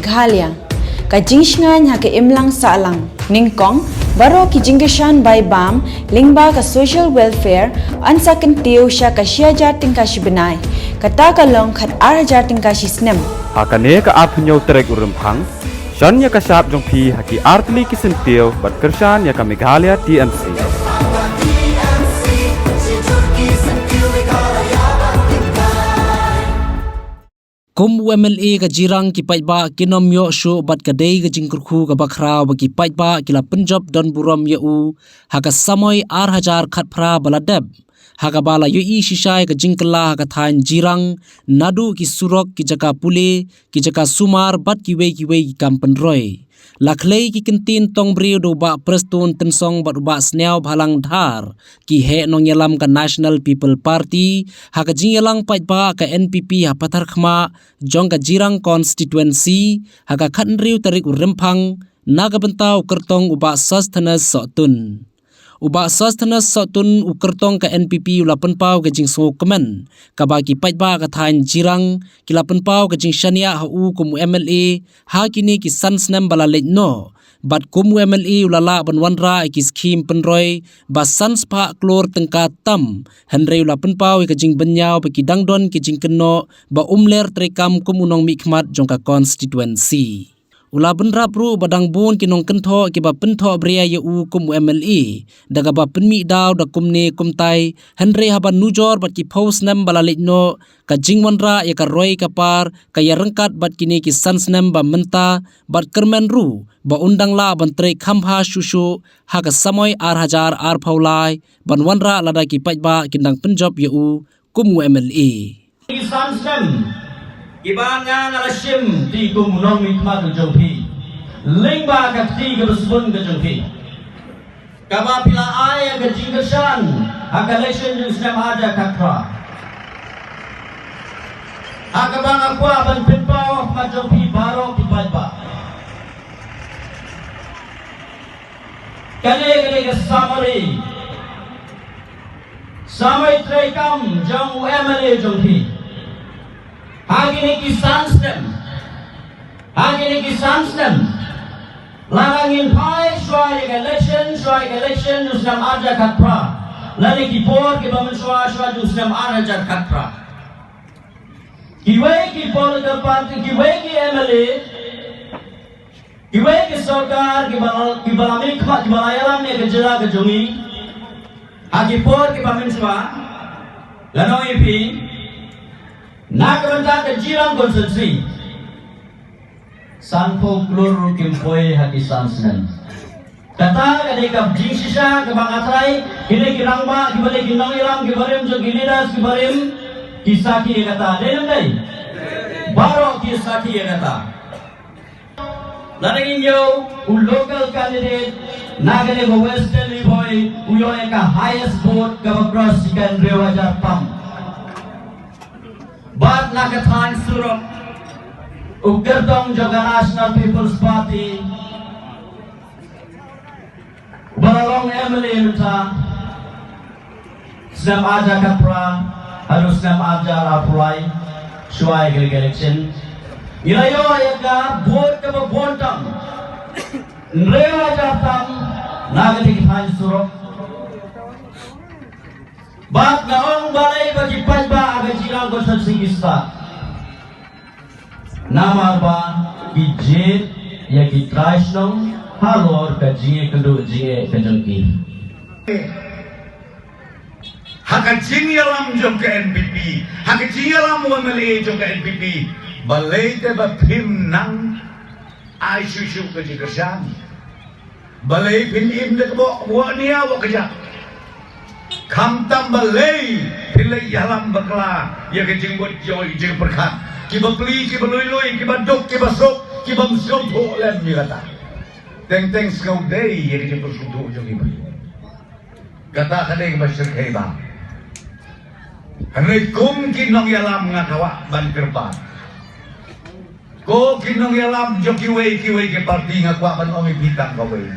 Meghalaya. Kajingshngan ha ke imlang salang ningkong baro ki jingeshan by bam lingba ka social welfare ansa kentiu sha ka shiajar tingka shibenai kata kalong khat arhajar tingka shisnem hakane ka apnyo trek urumphang shan ya ka sap jong phi haki artli ki sentiu bat kershan ya ka Meghalaya TMC kum UMLA ka jirang ki paitba kinom yo shu bat ka dei ka jingkurkhu ka bakhra ba ki paitba kila Punjab don buram ya u haka samoy 8000 khat phra baladeb haka bala yo i shishai ka jingkala haka thain jirang nadu ki surok ki jaka pule ki jaka sumar bat ki wei ki kampen roy lakhlei ki kintin tong brio do ba prestun tensong bat ba sneaw bhalang dhar ki he nong yalam ka National People Party haka jingelang paitba ka NPP ha pathar khma jong ka jirang constituency haka khanriu tarik uremphang nagabantau kertong uba sustenance sotun uba sustenance sotun ukertong ka NPP ulapan pau ka jing so kemen ka bagi paitba ka thain jirang kilapan pau ka jing shania ha u kum MLA ha kini ki sansnem bala no bat kum MLA ulala banwanra ki scheme penroy ba sans pa klor tengka tam henry ulapan pau ka jing benyau ba ki dangdon ki jing keno ba umler trekam kum unong mikmat jong ka constituency ula benra pru badang bun kinong kentho ki ba pentho bria ye u kum MLA daga ba penmi daw da kumne kumtai henry haban nujor bat ki post nam balalit no ka jingwanra ye ka roy ka par ka ya rengkat bat kini ki sansnem ba menta bat kermen ru ba undang la ban tre khamha shushu ha ka samoy 8000 ar phaulai ban wanra lada ki paitba kindang Punjab ye u kum MLA sansnem Ibanga ngalasim di kumunong mikmat ng jongpi lingba kakti kabasbun ng jongpi kaba pila ay ang kajingasan ang election yung sinam aja kakra akabang akwa ban pinpaw mat jongpi baro kipadba kali ka samay trekam jong UMLA jongpi Hagini ki sansnem langangin pai swai election usnam aja katpra lani ki por ki bamen swai usnam aja katpra kiwe ki political party kiwe ki MLA kiwe ki sarkar ki balami khmat ki balayalam ne gejala gejongi agi por ki bamen swai lano ipi Nakaranta ke jirang konsensi Sanpo klur kimpoi hati sansnen Kata kadekap jing sisa ke bangatrai Kini kirangba kibalik kinong ilam kibarim jo gilidas kibarim Kisaki kata Denam day Baro kisaki kata Lanangin yo local candidate Nagane ko Western Liboy Uyon ka highest vote Kabakros ikan Rewajar Pam Bat nakathan surok Ugertong Jaga National People's Party Balalong MLA Luta Snam aja kapra Harus snam aja rapulai Suai election Ilayo ayaga Vote kaba bontang Nrewa jatam Nagati kithan surok Bat naong balay bagi pajba aga jirang kosan singista Nama ba Ijit ya ki trashnong halor ka jinge kendo jinge kajangki Haka jinge alam jom ke NPP Haka jinge alam UMLA jom ke NPP Balay te ba pim nang ay susu ka jigasan Balay pin im de kabo wa niya wa kajak Kam tambalay pilay yalam bakla ya kejing buat joy jeng perkat kiba peli kiba lui kiba dok kiba sok kiba msum ho lem ni kata teng skau day ya kejing persuduk jo kiba kata kadeng masyur kaiba hanay kum kinong yalam ngakawa ban kerpa ko kinong yalam jo kiway ke parti ngakwa ban ongi pitang kaway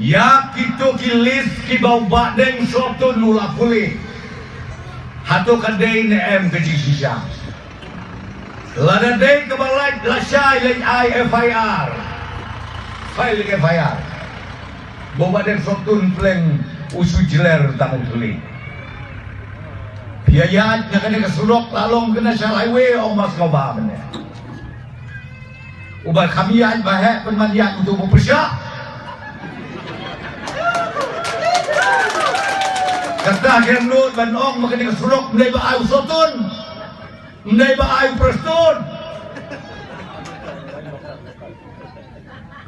Ya kito kilis kibau badeng soto nula pulih Hato kadai ne em kejisisa Lada day kebalai lasai lay FIR. File FIR. Boba den sotun pleng usu jeler tamu tuli. Biaya nya kena kesurok lalong kena National Highway Mas Koba benda. Ubat kami aj bahek penmandian untuk mempersiap. Kata genut ban ong makanya kesurok mendai ba ayu sotun. Mendai ba ayu prestun.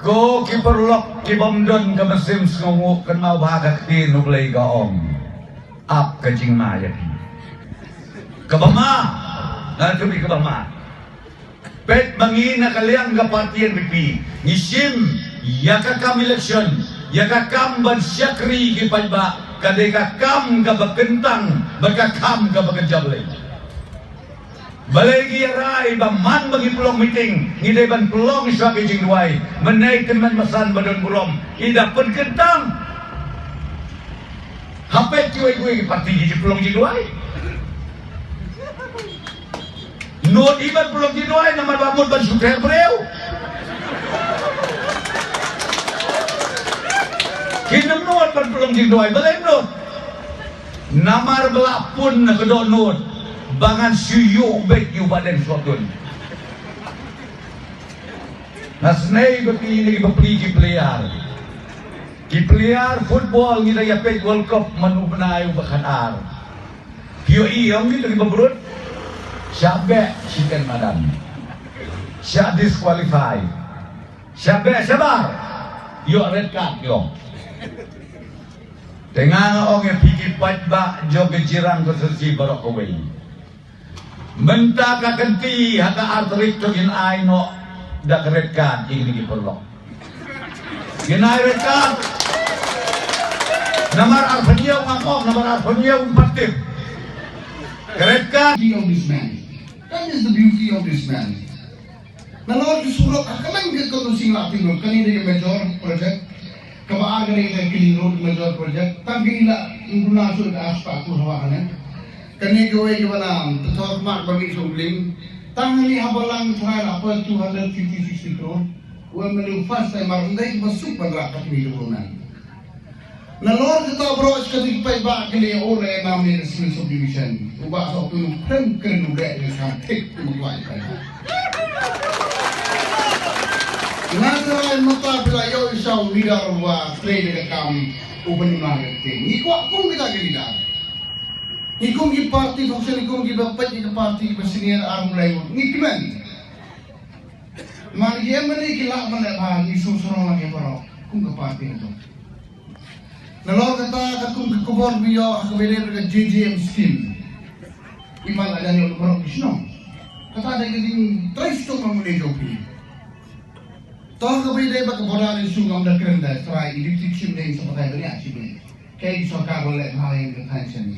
Ko kiperlok kibomdon ke mesim sengunguk kan mau bahaga keti nublai gaong. Ap kecing maya pi. Kebama. Nanti bi kebama. Pet mangina kaliang ka partian pipi. Ngisim yakakam election. Yakakam ban syakri ki pajba. Kadeka kam ka bakentang. Bakakam ka bakenjablay. Balai rai baman bagi pelong meeting ngidai ban pelong iswa kejing duai menai teman masan badan burom ida pen kentang hape cuai ke parti jadi pelong jing duai not iban pelong jing duai nama bamut ban suker breu kinem not ban pelong jing duai balai not namar belapun kedok not bangan suyuk bet yu badan sotun. Nasnei bepilih bepilih Kipeliar football ngida ya pet World Cup manu benayu bakan ar. Kio iyong gitu di beberut. Syabe chicken madam. Syab disqualify. Syabe sabar. Yo red card yo. Tengah ong yang pikir pajba joge jirang kesersi barok away. Menta ka kenti haka arterik togin ay no da keretkan ini diperlok. Ginay retkan. Namar arpaniyaw ngakok, namar arpaniyaw umpatif. Keretkan. Of this man. That is the beauty of this man. Nalawag isurok, kamang gagawin latin road, kanina yung major project, kabaaga na yung Killing Road major project, tanggi nila yung naso na aspa kung hawakan Kani gawai gimana? Tetap mak bagi sobling. Tangan ni habalang terakhir apa 250-60 crore. Uang melu fast time marundai masuk penerakat miliunan. Nalor kita bro sekali pai bak kali oleh namanya resmi subdivision. Ubah sok tu keren udah yang cantik membuat kan. Nasaran mata bila yo isau lidar wa play dekam upenunan ting. Ikut pun kita lidar. Ikum ki parti function ikum ki bapak ki parti senior arm lain ngikman man ye mane ki la man ba ni susuro lagi baro kum ke parti itu nalo kata katum ke kubon biyo aku bele ke JJM scheme imal ada ni baro kisno kata ada gini tres to mamule joki to ke bele ba ke bodan sungam da kerenda try editing ding seperti ini asyik kayak sokar boleh hal yang attention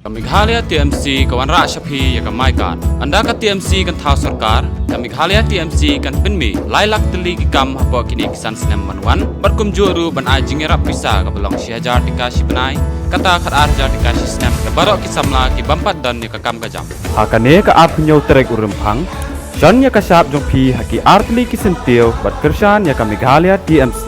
Meghalaya TMC kawan rak syapi ya kamai kan. Anda ka TMC kan thau sarkar, ka Meghalaya TMC kan pinmi lailak teli ki kam habo kini kisan senam manuan, berkum juru ban ajing era prisa ka belong sihajar dikasih benai, kata khat arjar dikasih senam ka barok ki samla ki bampat dan ni ka kam ka jam. Hakane ka ap nyau trek urempang, John ya ka syap jong pi haki artli ki sentil bat kersan ya ka Meghalaya TMC.